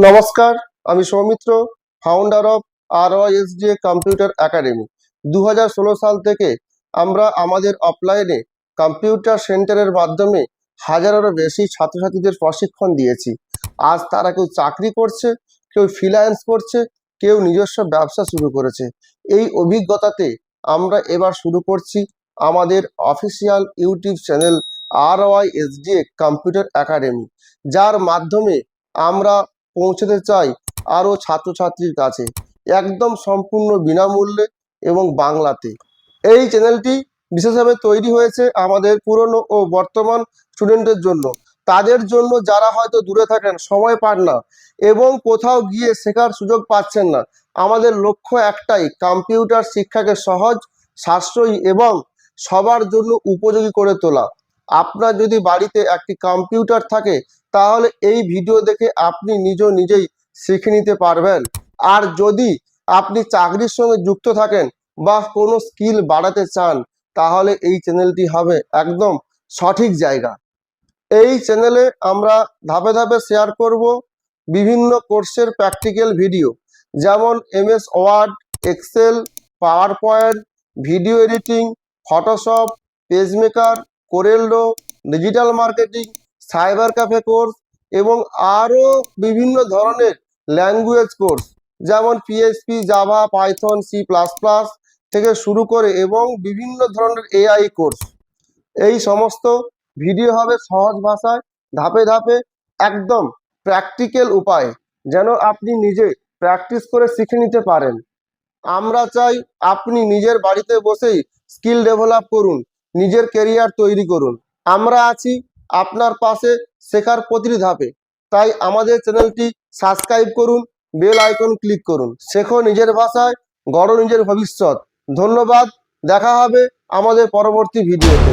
নমস্কার, আমি Soumitra, founder of RYSDA computer academy. 2016 সাল থেকে আমরা আমাদের অফলাইনে কম্পিউটার সেন্টারের মাধ্যমে হাজারেরও বেশি ছাত্রছাত্রীদের প্রশিক্ষণ দিয়েছি। আজ তারা কেউ চাকরি করছে, কেউ ফ্রিল্যান্স করছে, কেউ নিজস্ব ব্যবসা শুরু করেছে। এই অভিজ্ঞতাতে আমরা এবার শুরু করছি আমাদের official YouTube channel RYSDA computer academy, যার মাধ্যমে আমরা পৌঁছতে চাই আরও ছাত্রছাত্রীর কাছে একদম সম্পূর্ণ বিনামূল্যে এবং বাংলাতে। এই চ্যানেলটি বিশেষভাবে তৈরি হয়েছে আমাদের পুরনো ও বর্তমান স্টুডেন্টদের জন্য, তাদের জন্য যারা হয়তো দূরে থাকেন, সময় পান না এবং কোথাও গিয়ে শেখার সুযোগ পাচ্ছেন না। আমাদের লক্ষ্য একটাই, কম্পিউটার শিক্ষাকে সহজ, সাশ্রয়ী এবং সবার জন্য উপযোগী করে তোলা। আপনার যদি বাড়িতে একটি কম্পিউটার থাকে তাহলে এই ভিডিও দেখে আপনি নিজেই শিখে নিতে পারবেন। আর যদি আপনি চাকরির সঙ্গে যুক্ত থাকেন বা কোনো স্কিল বাড়াতে চান তাহলে এই চ্যানেলটি হবে একদম সঠিক জায়গা। এই চ্যানেলে আমরা ধাপে ধাপে শেয়ার করব বিভিন্ন কোর্সের প্র্যাকটিক্যাল ভিডিও, যেমন MS word, excel, PowerPoint, video editing, Photoshop, PageMaker, CorelDRAW, digital marketing, cyber cafe course এবং আরও বিভিন্ন ধরনের ল্যাঙ্গুয়েজ কোর্স, যেমন PHP, জাভা, পাইথন, C++ থেকে শুরু করে এবং বিভিন্ন ধরনের AI কোর্স। এই সমস্ত ভিডিও হবে সহজ ভাষায়, ধাপে ধাপে, একদম প্র্যাকটিক্যাল উপায়ে, যেন আপনি নিজে প্র্যাকটিস করে শিখে নিতে পারেন। আমরা চাই আপনি নিজের বাড়িতে বসেই স্কিল ডেভেলপ করুন, নিজের কেরিয়ার তৈরি করুন। আমরা আছি আপনার পাশে শেখার প্রতিটি ধাপে। তাই আমাদের চ্যানেলটি সাবস্ক্রাইব করুন, বেল আইকন ক্লিক করুন। শেখো নিজের ভাষায়, গড়ো নিজের ভবিষ্যৎ। ধন্যবাদ, দেখা হবে আমাদের পরবর্তী ভিডিওতে।